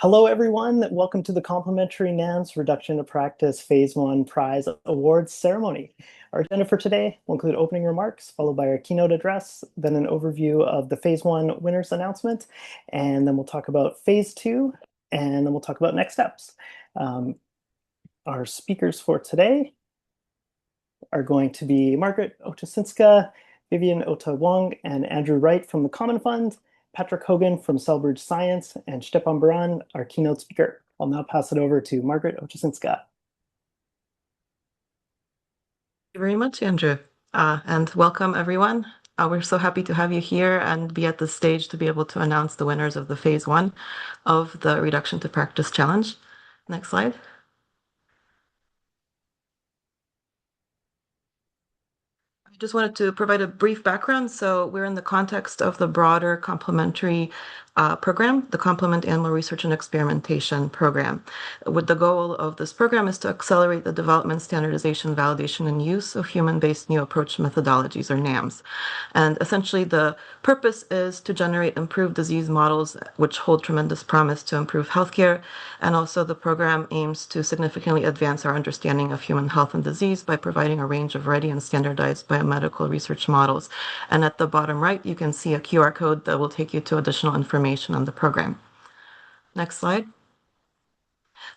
Hello, everyone. Welcome to the Complementary NAMS Reduction to Practice Phase 1 Prize Awards Ceremony. Our agenda for today will include opening remarks, followed by our keynote address, then an overview of the Phase 1 winners announcement, and then we'll talk about Phase 2, and then we'll talk about next steps. Our speakers for today are going to be Margaret Ochacinska, Vivian Ota-Wong, and Andrew Wright from the Common Fund, Patrick Hogan from Selbridge Science, and Stepan Baran, our keynote speaker. I'll now pass it over to Margaret Ochacinska. Thank you very much, Andrew, and welcome everyone. We're so happy to have you here and be at the stage to be able to announce the winners of the Phase 1 of the Reduction to Practice Challenge. Next slide. I just wanted to provide a brief background. So we're in the context of the broader complementary program, the Complement Animal Research and Experimentation Program. With the goal of this program is to accelerate the development, standardization, validation, and use of human-based new approach methodologies, or NAMs. And essentially the purpose is to generate improved disease models which hold tremendous promise to improve healthcare. And also the program aims to significantly advance our understanding of human health and disease by providing a range of ready and standardized biomedical research models. And at the bottom right, you can see a QR code that will take you to additional information on the program. Next slide.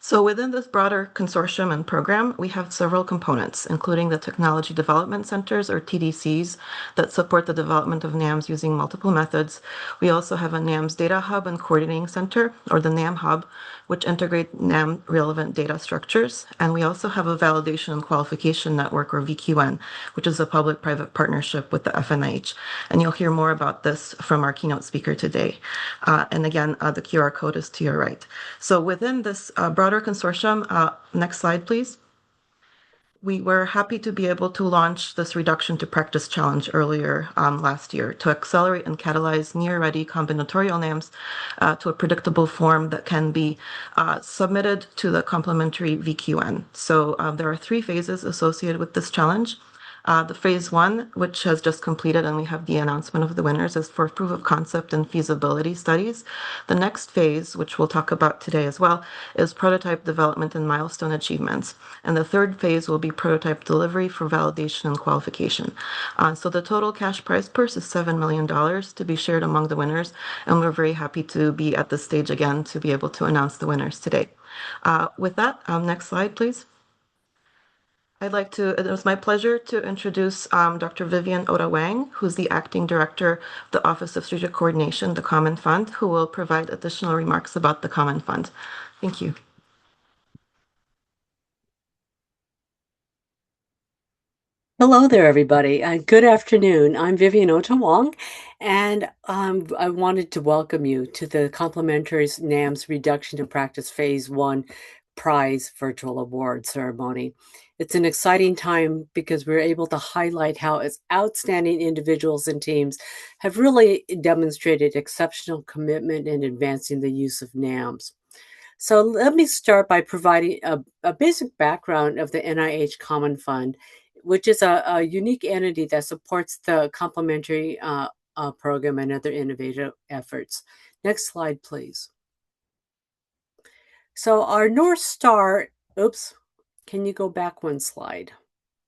So within this broader consortium and program, we have several components, including the Technology Development Centers, or TDCs, that support the development of NAMs using multiple methods. We also have a NAMs Data Hub and Coordinating Center, or the NAM Hub, which integrate NAM relevant data structures. And we also have a Validation and Qualification Network, or VQN, which is a public-private partnership with the FNIH. And you'll hear more about this from our keynote speaker today. And again, the QR code is to your right. So within this broader consortium, next slide, please. We were happy to be able to launch this Reduction to Practice Challenge earlier last year to accelerate and catalyze near-ready combinatorial NAMs to a predictable form that can be submitted to the complementary VQN. So there are 3 phases associated with this challenge. The Phase 1, which has just completed, and we have the announcement of the winners, is for proof of concept and feasibility studies. The next phase, which we'll talk about today as well, is prototype development and milestone achievements. And the third phase will be prototype delivery for validation and qualification. So the total cash prize purse is $7 million to be shared among the winners. And we're very happy to be at this stage again to be able to announce the winners today. With that, next slide, please. It was my pleasure to introduce Dr. Vivian Ota-Wong, who's the Acting Director of the Office of Strategic Coordination, the Common Fund, who will provide additional remarks about the Common Fund. Thank you. Hello there, everybody. Good afternoon. I'm Vivian Ota-Wong, and I wanted to welcome you to the Complementary NAMS Reduction to Practice Phase 1 Prize Virtual Award Ceremony. It's an exciting time because we're able to highlight how outstanding individuals and teams have really demonstrated exceptional commitment in advancing the use of NAMs. So let me start by providing a basic background of the NIH Common Fund, which is a unique entity that supports the complementary program and other innovative efforts. Next slide, please. So our North Star, can you go back one slide?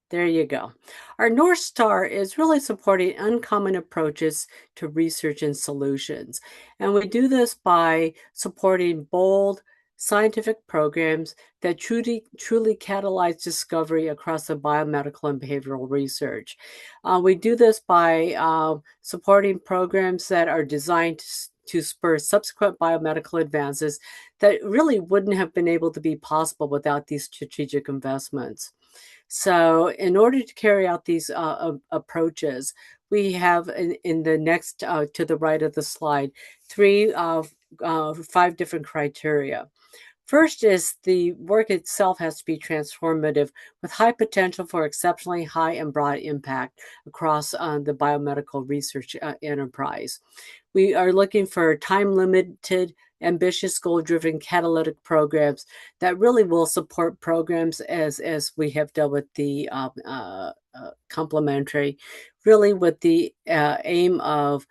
There you go. Our North Star is really supporting uncommon approaches to research and solutions. And we do this by supporting bold, scientific programs that truly catalyze discovery across the biomedical and behavioral research. We do this by supporting programs that are designed to spur subsequent biomedical advances that really wouldn't have been able to be possible without these strategic investments. So in order to carry out these approaches, we have in the next, to the right of the slide, 5 different criteria. First is the work itself has to be transformative with high potential for exceptionally high and broad impact across the biomedical research enterprise. We are looking for time-limited, ambitious, goal-driven catalytic programs that really will support programs as we have done with the complementary, really with the aim of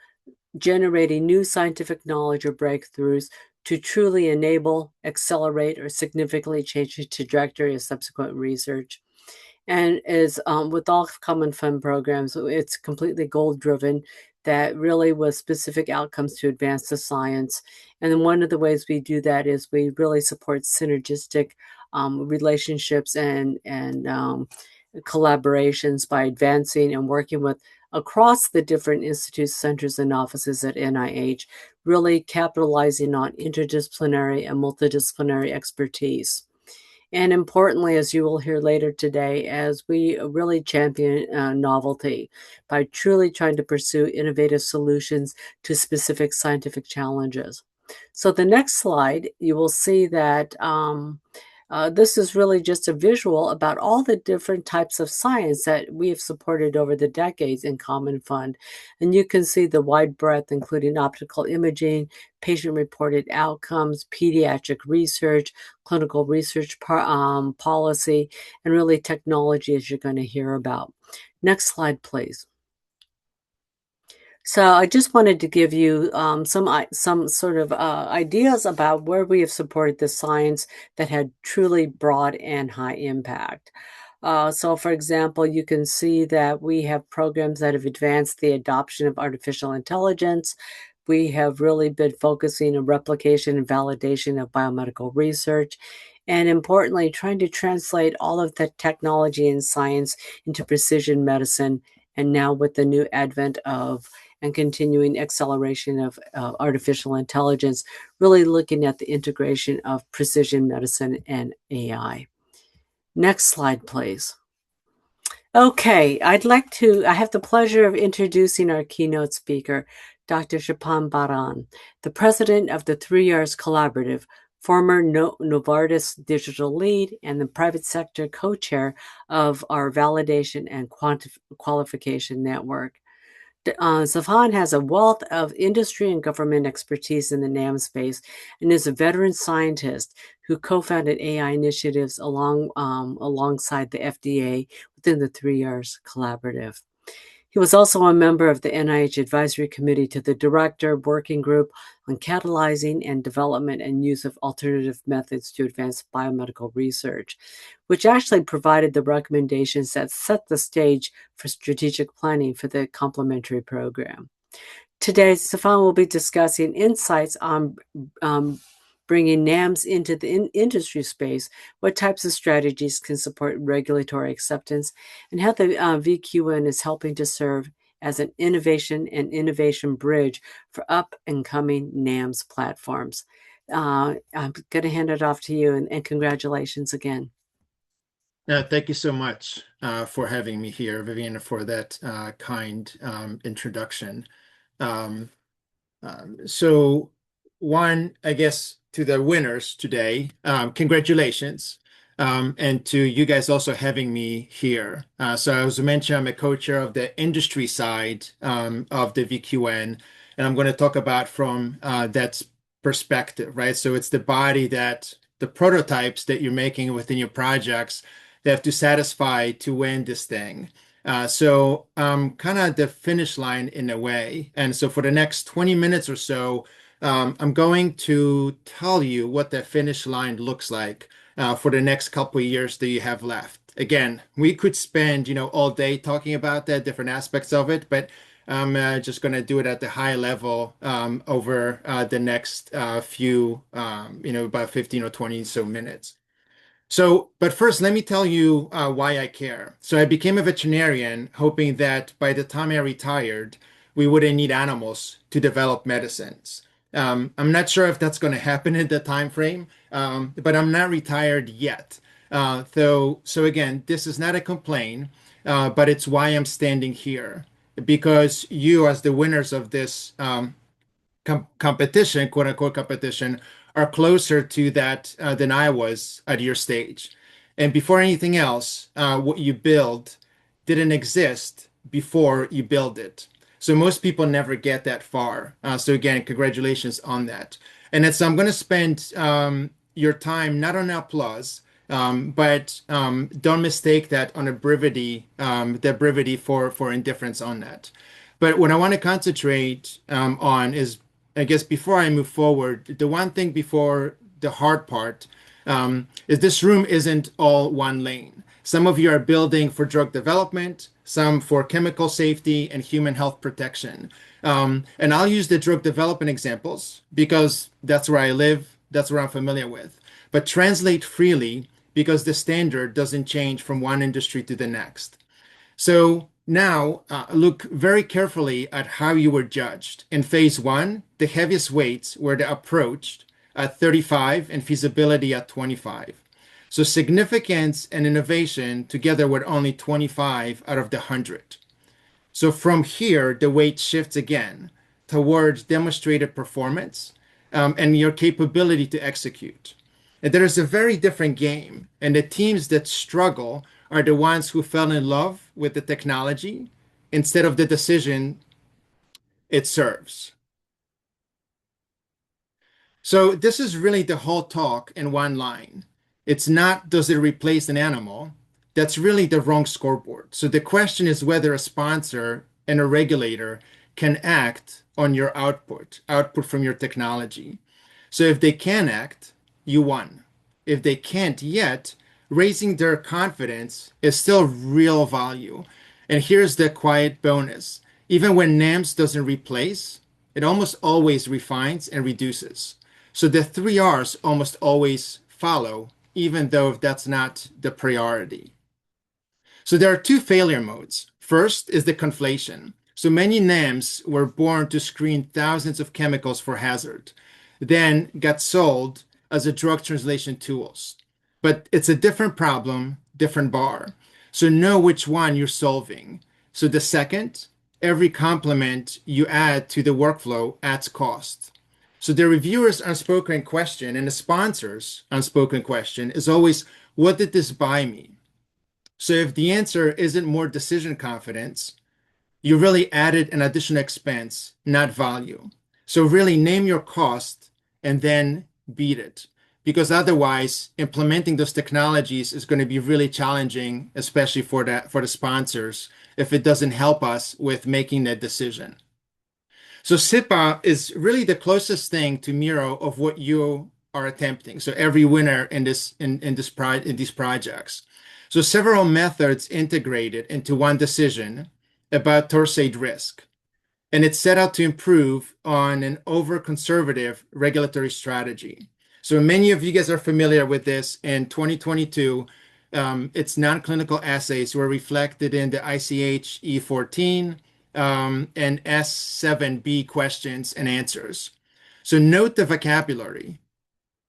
generating new scientific knowledge or breakthroughs, to truly enable, accelerate, or significantly change the trajectory of subsequent research. And is with all common fund programs, it's completely goal driven, that really with specific outcomes to advance the science. And then one of the ways we do that is we really support synergistic relationships and collaborations by advancing and working with across the different institutes, centers, and offices at NIH, really capitalizing on interdisciplinary and multidisciplinary expertise. And importantly, as you will hear later today, as we really champion novelty by truly trying to pursue innovative solutions to specific scientific challenges. So the next slide, you will see that this is really just a visual about all the different types of science that we have supported over the decades in Common Fund. And you can see the wide breadth, including optical imaging, patient-reported outcomes, pediatric research, clinical research policy, and really technology, as you're going to hear about. Next slide, please. So I just wanted to give you some sort of ideas about where we have supported the science that had truly broad and high impact. So, for example, you can see that we have programs that have advanced the adoption of artificial intelligence. We have really been focusing on replication and validation of biomedical research. And importantly, trying to translate all of the technology and science into precision medicine. And now with the new advent of and continuing acceleration of artificial intelligence, really looking at the integration of precision medicine and AI. Next slide, please. Okay, I have the pleasure of introducing our keynote speaker, Dr. Shapan Baran, the president of the 3Rs Collaborative, former Novartis digital lead, and the private sector co-chair of our validation and qualification network. Zafan has a wealth of industry and government expertise in the NAM space and is a veteran scientist who co-founded AI initiatives alongside the FDA within the 3Rs Collaborative. He was also a member of the NIH Advisory Committee to the Director Working Group on Catalyzing and Development and Use of Alternative Methods to Advance Biomedical Research, which actually provided the recommendations that set the stage for strategic planning for the complementary program. Today, Stefan will be discussing insights on bringing NAMs into the industry space, what types of strategies can support regulatory acceptance, and how the VQN is helping to serve as an innovation bridge for up-and-coming NAMs platforms. I'm going to hand it off to you, and congratulations again. Thank you so much for having me here, Viviana, for that kind introduction. So one, I guess, to the winners today, congratulations. And to you guys also having me here. So as I mentioned, I'm a co-chair of the industry side of the VQN, and I'm going to talk about from that perspective, right? So it's the body that the prototypes that you're making within your projects, they have to satisfy to win this thing. So kind of the finish line in a way. And so for the next 20 minutes or so, I'm going to tell you what that finish line looks like for the next couple of years that you have left. Again, we could spend, all day talking about the different aspects of it, but I'm just going to do it at the high level over the next few, about 15 or 20 so minutes. So, but first, let me tell you why I care. So I became a veterinarian hoping that by the time I retired, we wouldn't need animals to develop medicines. I'm not sure if that's going to happen in the time frame, but I'm not retired yet. So again, this is not a complaint, but it's why I'm standing here. Because you, as the winners of this competition, quote unquote competition, are closer to that than I was at your stage. And before anything else, what you build didn't exist before you build it. So most people never get that far. So again, congratulations on that. And so I'm going to spend your time not on applause, but don't mistake that on a brevity, the brevity for indifference on that. But what I want to concentrate on is I guess before I move forward, the one thing before the hard part is this room isn't all one lane. Some of you are building for drug development, some for chemical safety and human health protection. And I'll use the drug development examples because that's where I live, that's where I'm familiar with. But translate freely because the standard doesn't change from one industry to the next. So now look very carefully at how you were judged. In phase one, the heaviest weights were the approach at 35 and feasibility at 25. So significance and innovation together were only 25 out of the 100. So from here, the weight shifts again towards demonstrated performance and your capability to execute. And there is a very different game, and the teams that struggle are the ones who fell in love with the technology instead of the decision it serves. So this is really the whole talk in one line. It's not, does it replace an animal? That's really the wrong scoreboard. So the question is whether a sponsor and a regulator can act on your output from your technology. So if they can act, you won. If they can't yet, raising their confidence is still real value. And here's the quiet bonus. Even when NAMS doesn't replace, it almost always refines and reduces. So the 3 Rs almost always follow, even though that's not the priority. So there are two failure modes. First is the conflation. So many NAMs were born to screen thousands of chemicals for hazard, then got sold as a drug translation tools. But it's a different problem, different bar. So know which one you're solving. So the second, every complement you add to the workflow adds cost. So the reviewer's unspoken question and the sponsor's unspoken question is always, what did this buy me? So if the answer isn't more decision confidence, you really added an additional expense, not value. So really name your cost and then beat it. Because otherwise, implementing those technologies is going to be really challenging, especially for the sponsors, if it doesn't help us with making that decision. So SIPA is really the closest thing to Miro of what you are attempting. So every winner in these projects. So several methods integrated into one decision about torsade risk. And it's set out to improve on an over-conservative regulatory strategy. So many of you guys are familiar with this. In 2022, its non-clinical assays were reflected in the ICH E14 and S7B questions and answers. So note the vocabulary.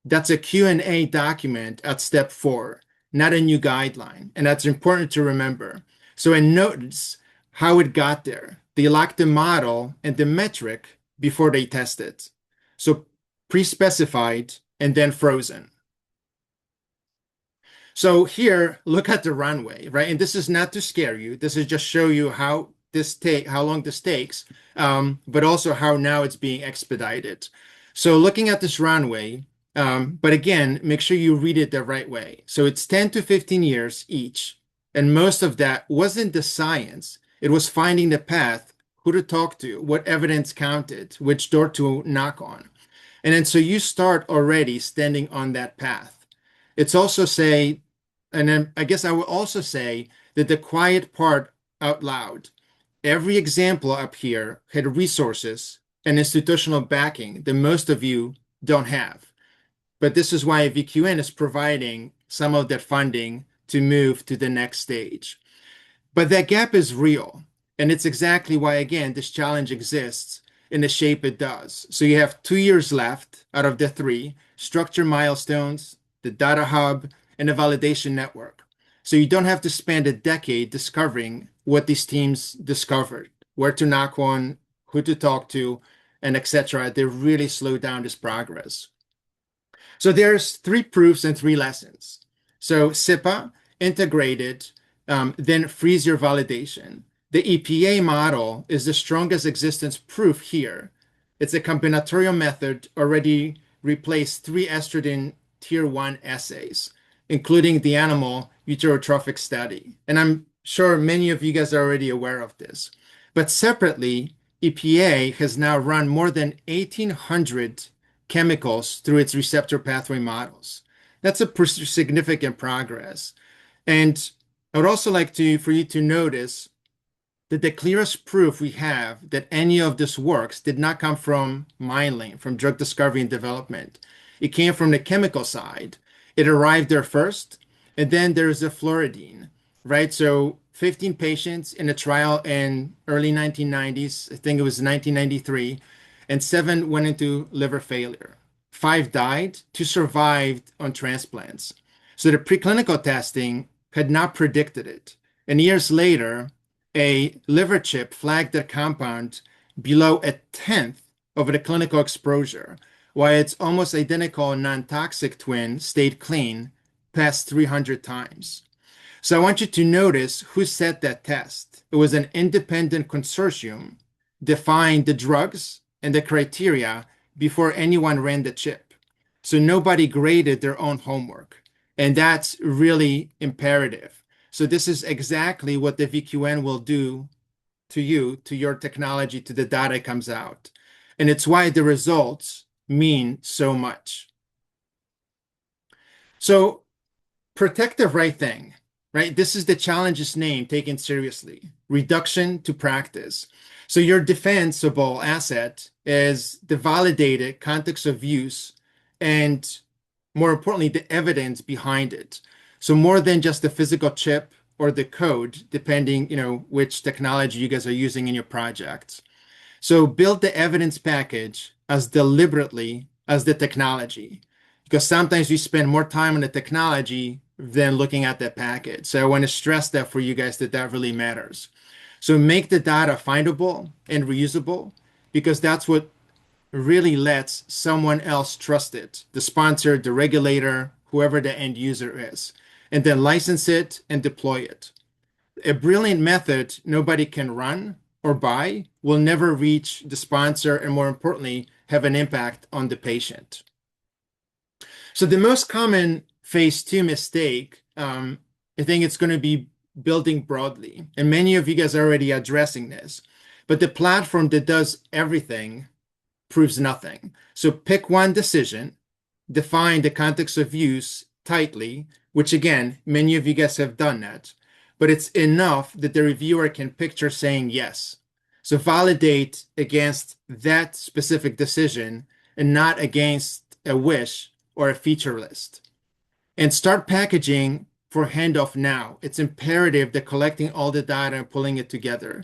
That's a Q&A document at step 4, not a new guideline. And that's important to remember. So and notice how it got there. They locked the model and the metric before they test it. So pre-specified and then frozen. So here, look at the runway, right? And this is not to scare you. This is just show you how long this takes, but also how now it's being expedited. So looking at this runway, but again, make sure you read it the right way. So it's 10 to 15 years each. And most of that wasn't the science. It was finding the path, who to talk to, what evidence counted, which door to knock on. And then so you start already standing on that path. It's also and then I guess I will also say that the quiet part out loud. Every example up here had resources and institutional backing that most of you don't have. But this is why VQN is providing some of that funding to move to the next stage. But that gap is real. And it's exactly why, again, this challenge exists in the shape it does. So you have 2 years left out of the 3, structure milestones, the data hub, and the validation network. So you don't have to spend a decade discovering what these teams discovered, where to knock on, who to talk to, and etc. They really slow down this progress. So there's 3 proofs and 3 lessons. So SIPA, integrated, then freeze your validation. The EPA model is the strongest existence proof here. It's a combinatorial method already replaced 3 estrogen tier 1 assays, including the animal uterotrophic study. And I'm sure many of you guys are already aware of this. But separately, EPA has now run more than 1,800 chemicals through its receptor pathway models. That's a significant progress. And I would also like for you to notice that the clearest proof we have that any of this works did not come from myelin, from drug discovery and development. It came from the chemical side. It arrived there first, and then there's the fluoridine, right? So 15 patients in a trial in early 1990s, I think it was 1993, and 7 went into liver failure. 5 died, 2 survived on transplants. So the preclinical testing had not predicted it. And years later, a liver chip flagged the compound below 1/10 of the clinical exposure, while its almost identical non-toxic twin stayed clean past 300 times. So I want you to notice who set that test. It was an independent consortium defined the drugs and the criteria before anyone ran the chip. So nobody graded their own homework. And that's really imperative. So this is exactly what the VQN will do to you, to your technology, to the data that comes out. And it's why the results mean so much. So protect the right thing, right? This is the challenge's name taken seriously. Reduction to practice. So your defensible asset is the validated context of use and, more importantly, the evidence behind it. So more than just the physical chip or the code, depending, which technology you guys are using in your projects. So build the evidence package as deliberately as the technology, because sometimes we spend more time on the technology than looking at that package. So I want to stress that for you guys that really matters. So make the data findable and reusable, because that's what really lets someone else trust it, the sponsor, the regulator, whoever the end user is, and then license it and deploy it. A brilliant method nobody can run or buy will never reach the sponsor and, more importantly, have an impact on the patient. So the most common phase 2 mistake, I think it's going to be building broadly. And many of you guys are already addressing this. But the platform that does everything proves nothing. So pick one decision, define the context of use tightly, which again, many of you guys have done that, but it's enough that the reviewer can picture saying yes. So validate against that specific decision and not against a wish or a feature list. And start packaging for handoff now. It's imperative that collecting all the data and pulling it together,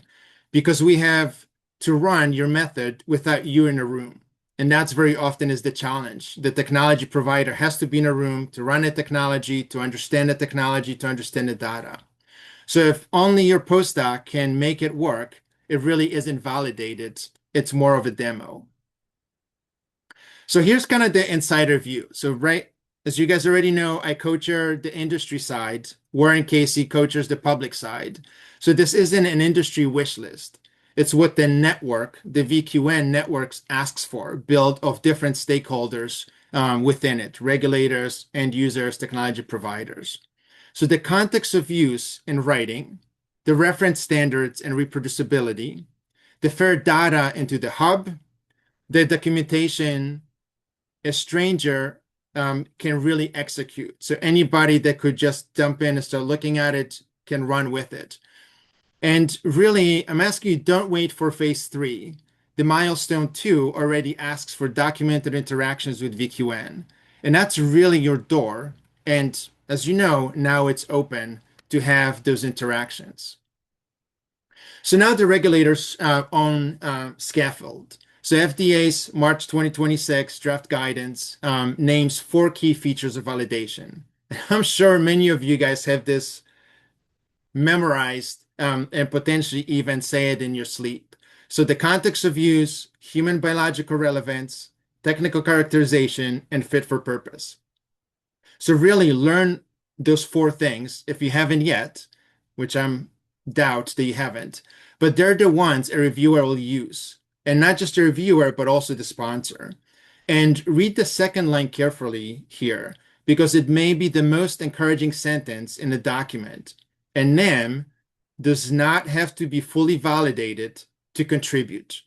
because we have to run your method without you in a room. And that's very often is the challenge. The technology provider has to be in a room to run the technology, to understand the technology, to understand the data. So if only your postdoc can make it work, it really isn't validated. It's more of a demo. So here's kind of the insider view. So as you guys already know, I co-chair the industry side. Warren Casey co-chairs the public side. So this isn't an industry wish list. It's what the network, the VQN networks, asks for, built of different stakeholders within it, regulators, end users, technology providers. So the context of use in writing, the reference standards and reproducibility, the fair data into the hub, the documentation a stranger can really execute. So anybody that could just jump in and start looking at it can run with it. And really, I'm asking you, don't wait for phase 3. The milestone 2 already asks for documented interactions with VQN. And that's really your door. And as you know, now it's open to have those interactions. So now the regulators on scaffold. So FDA's March 2026 draft guidance names 4 key features of validation. I'm sure many of you guys have this memorized and potentially even say it in your sleep. So the context of use, human biological relevance, technical characterization, and fit for purpose. So really learn those 4 things if you haven't yet, which I'm doubt that you haven't, but they're the ones a reviewer will use. And not just the reviewer, but also the sponsor. And read the second line carefully here, because it may be the most encouraging sentence in the document. And NAM does not have to be fully validated to contribute.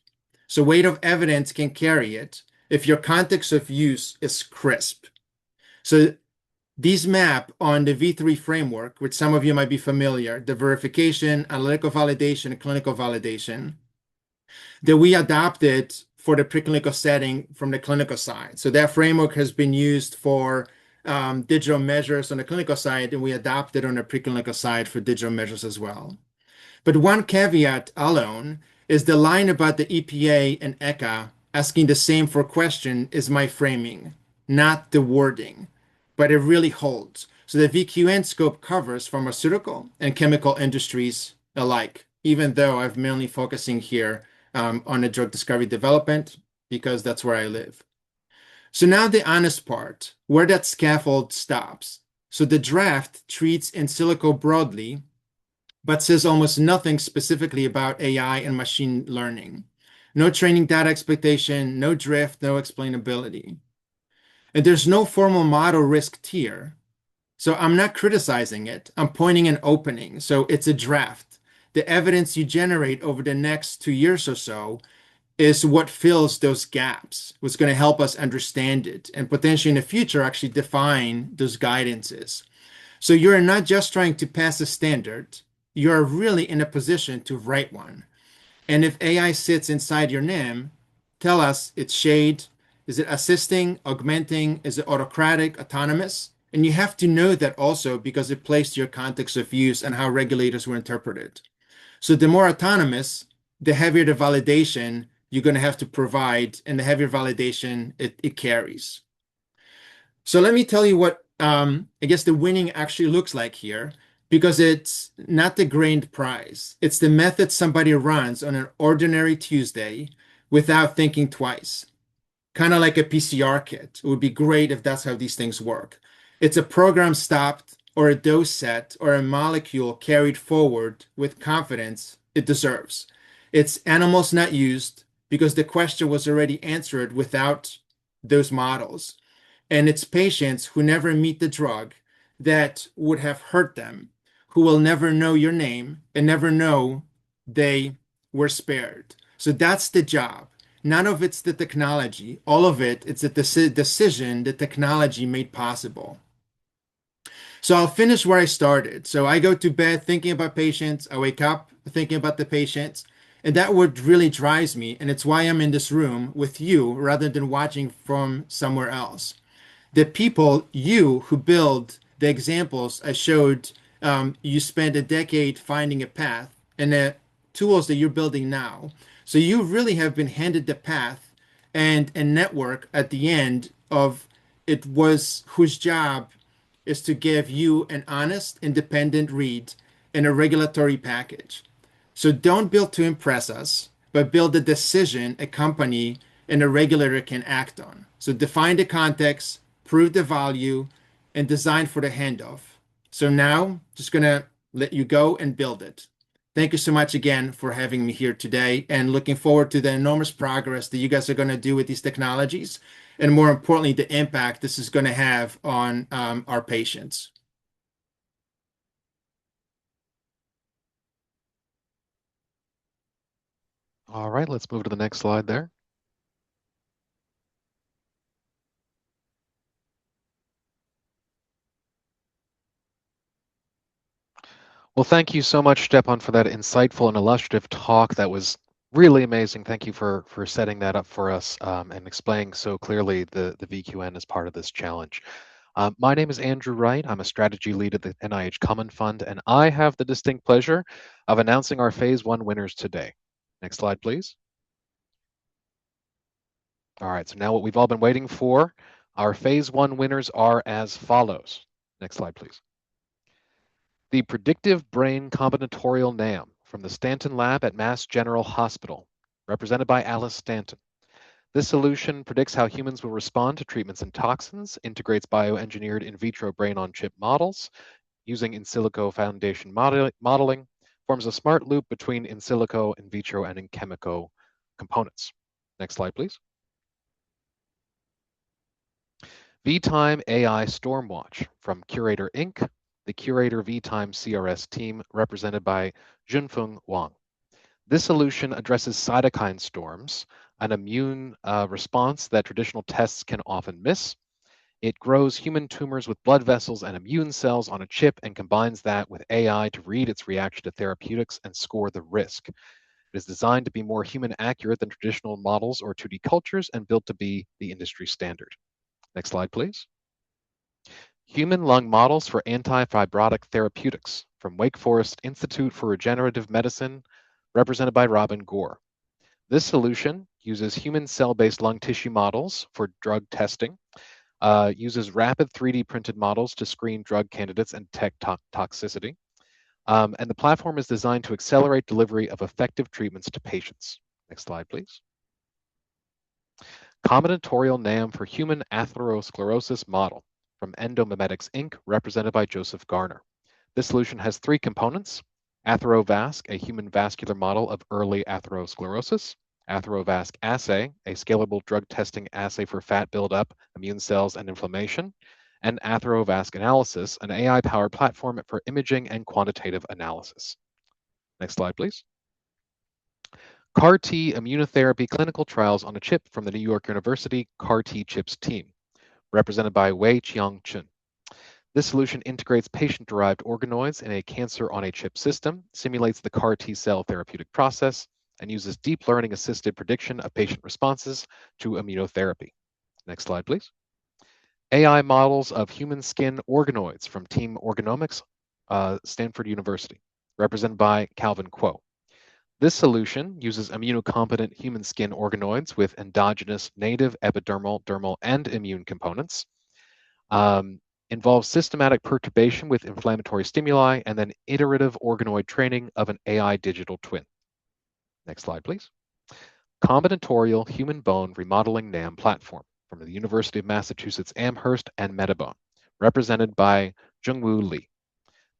So weight of evidence can carry it if your context of use is crisp. So these map on the V3 framework, which some of you might be familiar, the verification, analytical validation, and clinical validation, that we adopted for the preclinical setting from the clinical side. So that framework has been used for digital measures on the clinical side, and we adopted on the preclinical side for digital measures as well. But one caveat alone is the line about the EPA and ECHA asking the same for question is my framing, not the wording, but it really holds. So the VQN scope covers pharmaceutical and chemical industries alike, even though I'm mainly focusing here on the drug discovery development because that's where I live. So now the honest part, where that scaffold stops. So the draft treats in silico broadly, but says almost nothing specifically about AI and machine learning. No training data expectation, no drift, no explainability. And there's no formal model risk tier. So I'm not criticizing it. I'm pointing an opening. So it's a draft. The evidence you generate over the next 2 years or so is what fills those gaps, what's going to help us understand it and potentially in the future actually define those guidances. So you're not just trying to pass a standard, you're really in a position to write one. And if AI sits inside your NIM, tell us its shade. Is it assisting, augmenting? Is it autocratic, autonomous? And you have to know that also because it plays to your context of use and how regulators will interpret it. So the more autonomous, the heavier the validation you're going to have to provide, and the heavier validation it carries. So let me tell you what I guess the winning actually looks like here, because it's not the grained prize. It's the method somebody runs on an ordinary Tuesday without thinking twice. Kind of like a PCR kit. It would be great if that's how these things work. It's a program stopped or a dose set or a molecule carried forward with confidence it deserves. It's animals not used because the question was already answered without those models. And it's patients who never meet the drug that would have hurt them, who will never know your name and never know they were spared. So that's the job. None of it's the technology. All of it, it's a decision the technology made possible. So I'll finish where I started. So I go to bed thinking about patients. I wake up thinking about the patients. And that what really drives me. And it's why I'm in this room with you rather than watching from somewhere else. The people, you who build the examples I showed, you spent a decade finding a path, and the tools that you're building now. So you really have been handed the path and a network at the end of it was whose job is to give you an honest, independent read and a regulatory package. So don't build to impress us, but build a decision a company and a regulator can act on. So define the context, prove the value, and design for the handoff. So now, just going to let you go and build it. Thank you so much again for having me here today, and looking forward to the enormous progress that you guys are going to do with these technologies, and more importantly, the impact this is going to have on our patients. All right, let's move to the next slide there. Well, thank you so much, Stepan, for that insightful and illustrative talk. That was really amazing. Thank you for setting that up for us and explaining so clearly the VQN as part of this challenge. My name is Andrew Wright. I'm a strategy lead at the NIH Common Fund, and I have the distinct pleasure of announcing our Phase 1 winners today. Next slide, please. All right, so now what we've all been waiting for, our Phase 1 winners are as follows. Next slide, please. The Predictive Brain Combinatorial NAM from the Stanton Lab at Mass General Hospital, represented by Alice Stanton. This solution predicts how humans will respond to treatments and toxins, integrates bioengineered in vitro brain-on-chip models using in silico foundation modeling, forms a smart loop between in silico, in vitro, and in chemico components. Next slide, please. VTime AI Stormwatch from Curator Inc., the Curator VTime CRS team represented by Junfeng Wang. This solution addresses cytokine storms, an immune response that traditional tests can often miss. It grows human tumors with blood vessels and immune cells on a chip and combines that with AI to read its reaction to therapeutics and score the risk. It is designed to be more human accurate than traditional models or 2D cultures and built to be the industry standard. Next slide, please. Human lung models for anti-fibrotic therapeutics from Wake Forest Institute for Regenerative Medicine, represented by Robin Gore. This solution uses human cell-based lung tissue models for drug testing, uses rapid 3D printed models to screen drug candidates and detect toxicity. And the platform is designed to accelerate delivery of effective treatments to patients. Next slide, please. Combinatorial NAM for human atherosclerosis model from Endomimetics Inc., represented by Joseph Garner. This solution has 3 components: AtheroVasc, a human vascular model of early atherosclerosis; AtheroVasc assay, a scalable drug testing assay for fat buildup, immune cells, and inflammation; and AtheroVasc analysis, an AI-powered platform for imaging and quantitative analysis. Next slide, please. CAR-T immunotherapy clinical trials on a chip from the New York University CAR-T Chips team, represented by Wei Qiang Chun. This solution integrates patient-derived organoids in a cancer-on-a-chip system, simulates the CAR-T cell therapeutic process, and uses deep learning-assisted prediction of patient responses to immunotherapy. Next slide, please. AI models of human skin organoids from Team Organomics, Stanford University, represented by Calvin Kuo. This solution uses immunocompetent human skin organoids with endogenous native epidermal, dermal, and immune components. Involves systematic perturbation with inflammatory stimuli and then iterative organoid training of an AI digital twin. Next slide, please. Combinatorial human bone remodeling NAM platform from the University of Massachusetts Amherst and Metabone, represented by Jungwoo Lee.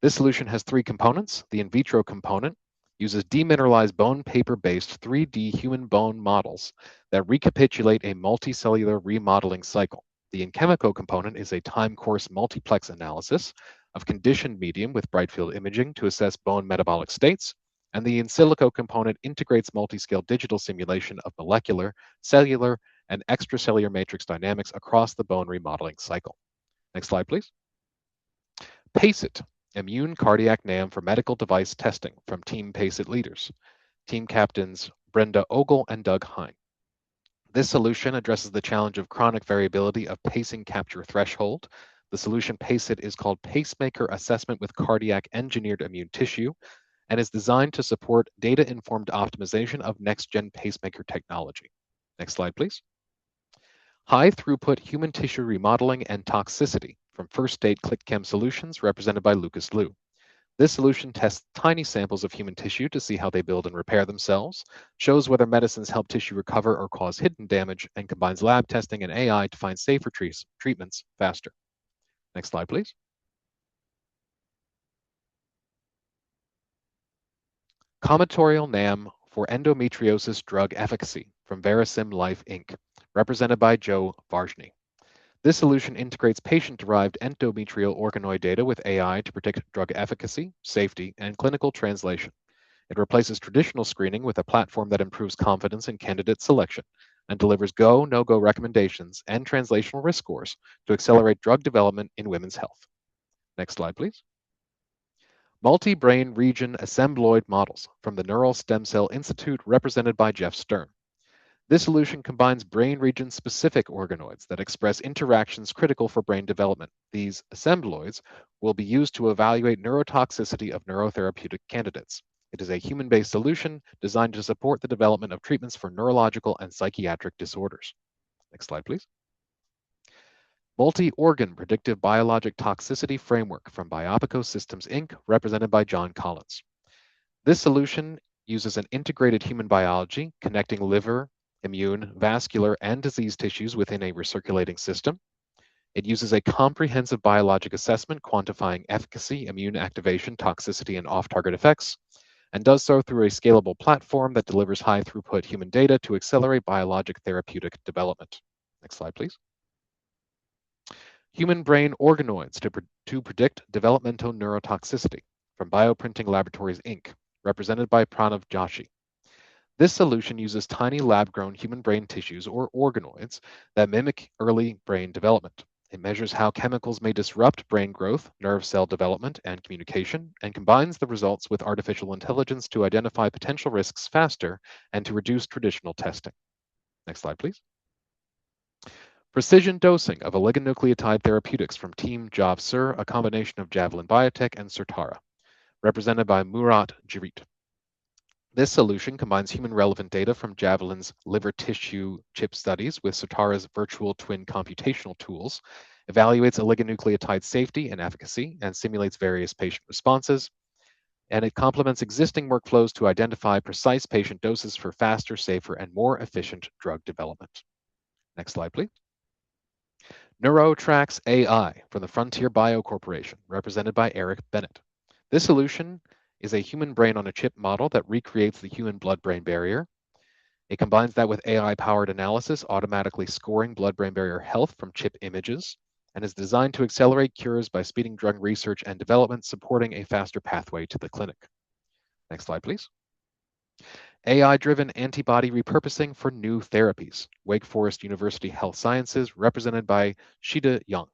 This solution has 3 components. The in vitro component uses demineralized bone paper-based 3D human bone models that recapitulate a multicellular remodeling cycle. The in chemical component is a time course multiplex analysis of conditioned medium with bright field imaging to assess bone metabolic states, and the in silico component integrates multi-scale digital simulation of molecular, cellular, and extracellular matrix dynamics across the bone remodeling cycle. Next slide, please. PACEIT, Immune Cardiac NAM for Medical Device Testing from Team PACEIT leaders, team captains Brenda Ogle and Doug Hine. This solution addresses the challenge of chronic variability of pacing capture threshold. The solution PACEIT is called Pacemaker Assessment with Cardiac Engineered Immune Tissue and is designed to support data-informed optimization of next-gen pacemaker technology. Next slide, please. High throughput human tissue remodeling and toxicity from First State ClickChem Solutions, represented by Lucas Liu. This solution tests tiny samples of human tissue to see how they build and repair themselves, shows whether medicines help tissue recover or cause hidden damage, and combines lab testing and AI to find safer treatments faster. Next slide, please. Combinatorial NAM for endometriosis drug efficacy from Verisim Life Inc., represented by Joe Varjny. This solution integrates patient-derived endometrial organoid data with AI to predict drug efficacy, safety, and clinical translation. It replaces traditional screening with a platform that improves confidence in candidate selection and delivers go, no-go recommendations and translational risk scores to accelerate drug development in women's health. Next slide, please. Multi-brain region assembloid models from the Neural Stem Cell Institute, represented by Jeff Stern. This solution combines brain region-specific organoids that express interactions critical for brain development. These assembloids will be used to evaluate neurotoxicity of neurotherapeutic candidates. It is a human-based solution designed to support the development of treatments for neurological and psychiatric disorders. Next slide, please. Multi-organ predictive biologic toxicity framework from Biopico Systems Inc., represented by John Collins. This solution uses an integrated human biology connecting liver, immune, vascular, and disease tissues within a recirculating system. It uses a comprehensive biologic assessment quantifying efficacy, immune activation, toxicity, and off-target effects, and does so through a scalable platform that delivers high-throughput human data to accelerate biologic therapeutic development. Next slide, please. Human brain organoids to predict developmental neurotoxicity from Bioprinting Laboratories, Inc., represented by Pranav Joshi. This solution uses tiny lab-grown human brain tissues or organoids that mimic early brain development. It measures how chemicals may disrupt brain growth, nerve cell development, and communication, and combines the results with artificial intelligence to identify potential risks faster and to reduce traditional testing. Next slide, please. Precision dosing of oligonucleotide therapeutics from Team Jav-Sur, a combination of Javelin Biotech and Certara, represented by Murat Girit. This solution combines human-relevant data from Javelin's liver tissue chip studies with Certara's virtual twin computational tools, evaluates oligonucleotide safety and efficacy, and simulates various patient responses. And it complements existing workflows to identify precise patient doses for faster, safer, and more efficient drug development. Next slide, please. NeuroTrax AI from the Frontier Bio Corporation, represented by Eric Bennett. This solution is a human brain on a chip model that recreates the human blood-brain barrier. It combines that with AI-powered analysis, automatically scoring blood-brain barrier health from chip images, and is designed to accelerate cures by speeding drug research and development, supporting a faster pathway to the clinic. Next slide, please. AI-driven antibody repurposing for new therapies. Wake Forest University Health Sciences, represented by Shida Young.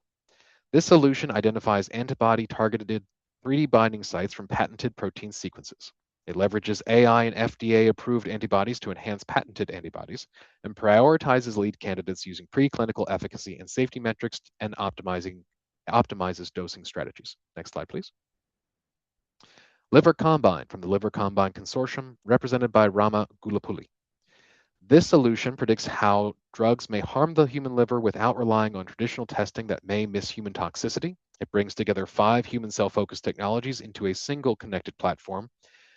This solution identifies antibody-targeted 3D binding sites from patented protein sequences. It leverages AI and FDA-approved antibodies to enhance patented antibodies and prioritizes lead candidates using preclinical efficacy and safety metrics and optimizes dosing strategies. Next slide, please. Liver Combine from the Liver Combine Consortium, represented by Rama Gulapuli. This solution predicts how drugs may harm the human liver without relying on traditional testing that may miss human toxicity. It brings together 5 human cell-focused technologies into a single connected platform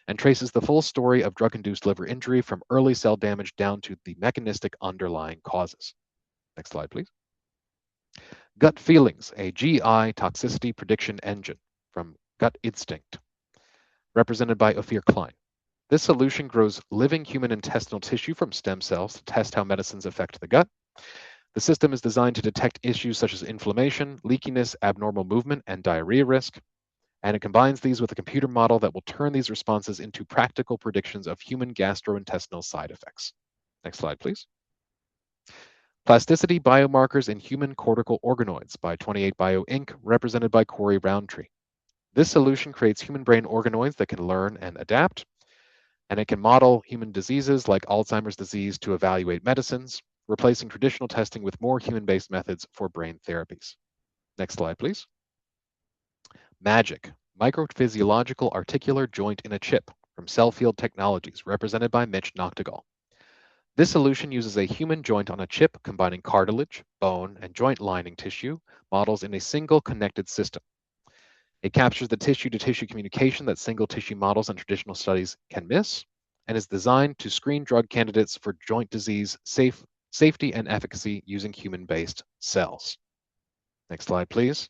and traces the full story of drug-induced liver injury from early cell damage down to the mechanistic underlying causes. Next slide, please. Gut Feelings, a GI toxicity prediction engine from Gut Instinct, represented by Ophir Klein. This solution grows living human intestinal tissue from stem cells to test how medicines affect the gut. The system is designed to detect issues such as inflammation, leakiness, abnormal movement, and diarrhea risk. And it combines these with a computer model that will turn these responses into practical predictions of human gastrointestinal side effects. Next slide, please. Plasticity Biomarkers in Human Cortical Organoids by 28Bio Inc., represented by Corey Roundtree. This solution creates human brain organoids that can learn and adapt, and it can model human diseases like Alzheimer's disease to evaluate medicines, replacing traditional testing with more human-based methods for brain therapies. Next slide, please. MAGIC, Microphysiological Articular Joint in a Chip from Cellfield Technologies, represented by Mitch Noctegal. This solution uses a human joint on a chip combining cartilage, bone, and joint lining tissue models in a single connected system. It captures the tissue-to-tissue communication that single tissue models and traditional studies can miss, and is designed to screen drug candidates for joint disease safety and efficacy using human-based cells. Next slide, please.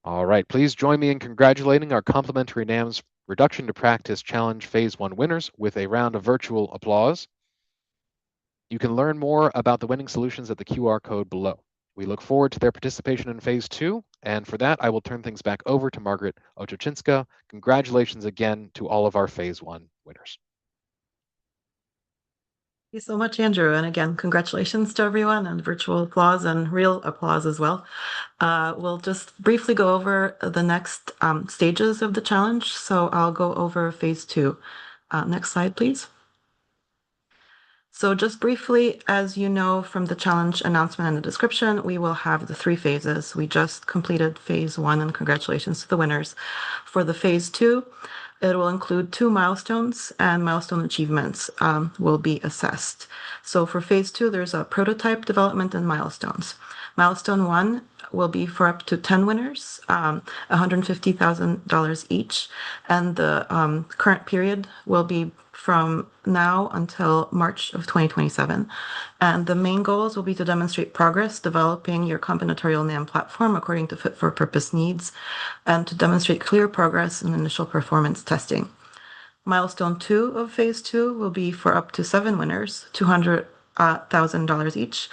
All right, please join me in congratulating our Complementary NAMS Reduction to Practice Challenge Phase 1 winners with a round of virtual applause. You can learn more about the winning solutions at the QR code below. We look forward to their participation in Phase 2, and for that, I will turn things back over to Margaret Oczochinska. Congratulations again to all of our Phase 1 winners. Thank you so much, Andrew. And again, congratulations to everyone, and virtual applause and real applause as well. We'll just briefly go over the next stages of the challenge. So I'll go over Phase 2. Next slide, please. So just briefly, as you know from the challenge announcement and the description, we will have the 3 phases. We just completed Phase 1, and congratulations to the winners. For the Phase 2, it will include 2 milestones, and milestone achievements will be assessed. So for Phase 2, there's a prototype development and milestones. Milestone 1 will be for up to 10 winners, $150,000 each, and the current period will be from now until March of 2027. And the main goals will be to demonstrate progress developing your combinatorial NAM platform according to fit-for-purpose needs, and to demonstrate clear progress in initial performance testing. Milestone 2 of Phase 2 will be for up to 7 winners, $200,000 each,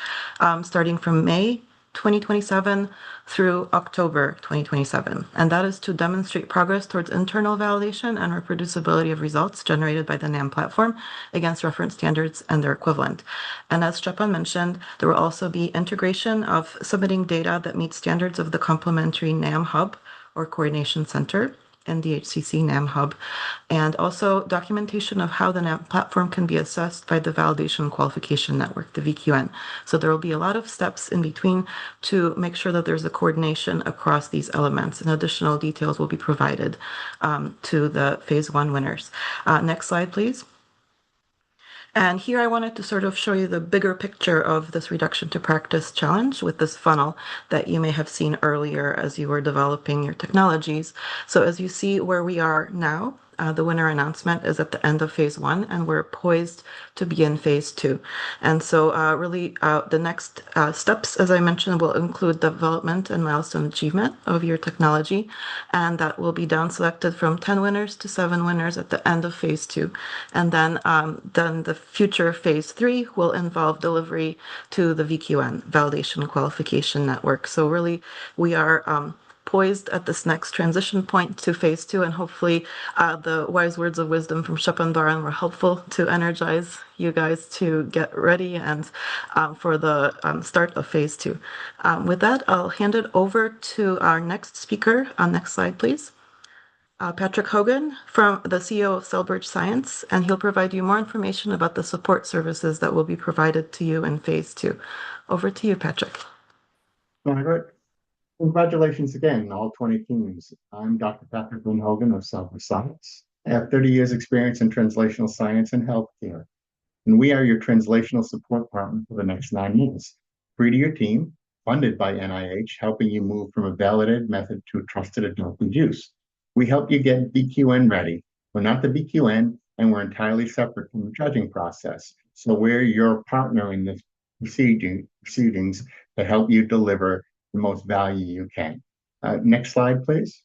starting from May 2027 through October 2027. And that is to demonstrate progress towards internal validation and reproducibility of results generated by the NAM platform against reference standards and their equivalent. And as Stepan mentioned, there will also be integration of submitting data that meets standards of the complementary NAM hub or coordination center and the HCC NAM hub, and also documentation of how the NAM platform can be assessed by the Validation Qualification Network, the VQN. So there will be a lot of steps in between to make sure that there's a coordination across these elements, and additional details will be provided to the phase 1 winners. Next slide, please. And here I wanted to sort of show you the bigger picture of this reduction to practice challenge with this funnel that you may have seen earlier as you were developing your technologies. So as you see where we are now, the winner announcement is at the end of phase 1, and we're poised to begin phase 2. And so really the next steps, as I mentioned, will include development and milestone achievement of your technology, and that will be down selected from 10 winners to 7 winners at the end of phase 2. And then the future phase 3 will involve delivery to the VQN, Validation Qualification Network. So really we are poised at this next transition point to phase 2, and hopefully the wise words of wisdom from Stepan Baran were helpful to energize you guys to get ready and for the start of phase 2. With that, I'll hand it over to our next speaker. Next slide, please. Patrick Hogan, from the CEO of Cellbridge Science, and he'll provide you more information about the support services that will be provided to you in phase 2. Over to you, Patrick. Margaret. Congratulations again, all 20 teams. I'm Dr. Patrick Hogan of Cellbridge Science. I have 30 years experience in translational science and healthcare, and we are your translational support partner for the next 9 years. Free to your team, funded by NIH, helping you move from a validated method to a trusted adult use. We help you get VQN ready. We're not the VQN, and we're entirely separate from the judging process. So we're your partner in the proceedings to help you deliver the most value you can. Next slide, please.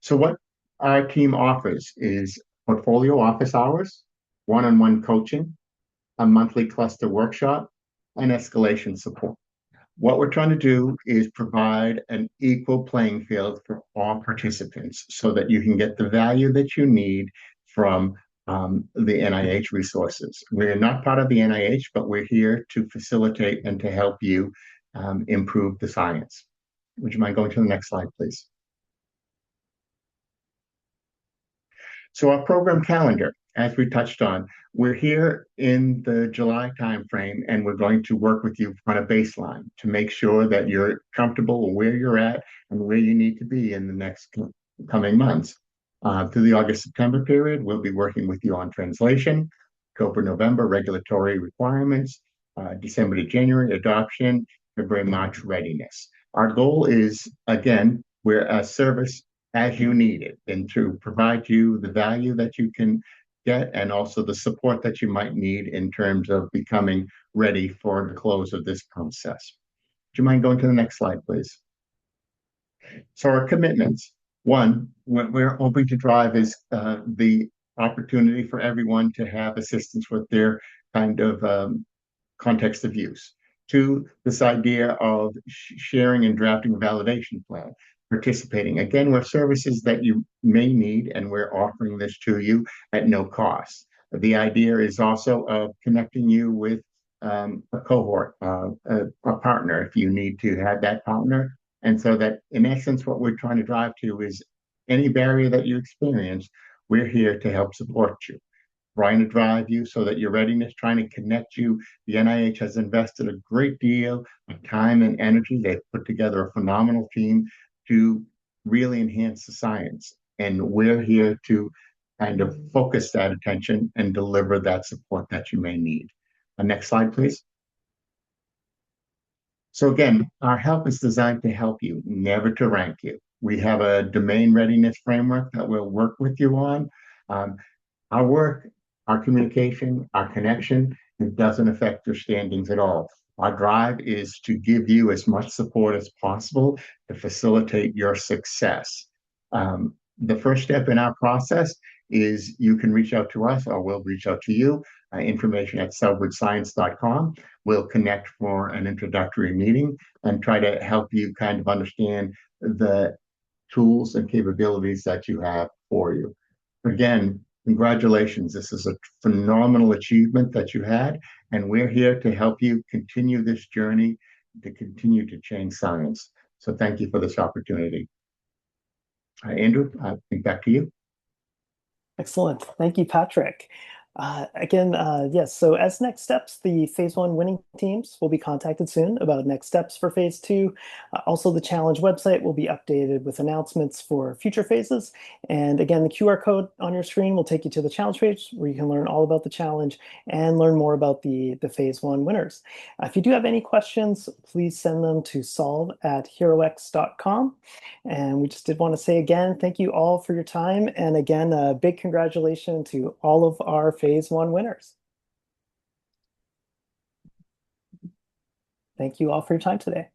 So what our team offers is portfolio office hours, one-on-one coaching, a monthly cluster workshop, and escalation support. What we're trying to do is provide an equal playing field for all participants so that you can get the value that you need from the NIH resources. We're not part of the NIH, but we're here to facilitate and to help you improve the science. Would you mind going to the next slide, please? So our program calendar, as we touched on, we're here in the July timeframe, and we're going to work with you on a baseline to make sure that you're comfortable where you're at and where you need to be in the next coming months. Through the August-September period, we'll be working with you on translation, October-November regulatory requirements, December to January adoption, February-March readiness. Our goal is, again, we're a service as you need it, and to provide you the value that you can get and also the support that you might need in terms of becoming ready for the close of this process. Do you mind going to the next slide, please? So our commitments. One, what we're hoping to drive is the opportunity for everyone to have assistance with their kind of context of use. 2, this idea of sharing and drafting a validation plan, participating. Again, we're services that you may need, and we're offering this to you at no cost. The idea is also of connecting you with a cohort, a partner, if you need to have that partner. And so that, in essence, what we're trying to drive to is any barrier that you experience, we're here to help support you, trying to drive you so that your readiness, trying to connect you. The NIH has invested a great deal of time and energy. They've put together a phenomenal team to really enhance the science. And we're here to kind of focus that attention and deliver that support that you may need. Next slide, please. So again, our help is designed to help you, never to rank you. We have a domain readiness framework that we'll work with you on. Our work, our communication, our connection, it doesn't affect your standings at all. Our drive is to give you as much support as possible to facilitate your success. The first step in our process is you can reach out to us, or we'll reach out to you. information at cellbridgescience.com. We'll connect for an introductory meeting and try to help you kind of understand the tools and capabilities that you have for you. Again, congratulations. This is a phenomenal achievement that you had, and we're here to help you continue this journey to continue to change science. So thank you for this opportunity. Andrew, I think back to you. Excellent. Thank you, Patrick. Yes, so as next steps, the phase 1 winning teams will be contacted soon about next steps for phase 2. Also, the challenge website will be updated with announcements for future phases. And again, the QR code on your screen will take you to the challenge page where you can learn all about the challenge and learn more about the phase 1 winners. If you do have any questions, please send them to solve@herox.com. And we just did want to say again, thank you all for your time. And again, a big congratulations to all of our phase 1 winners. Thank you all for your time today.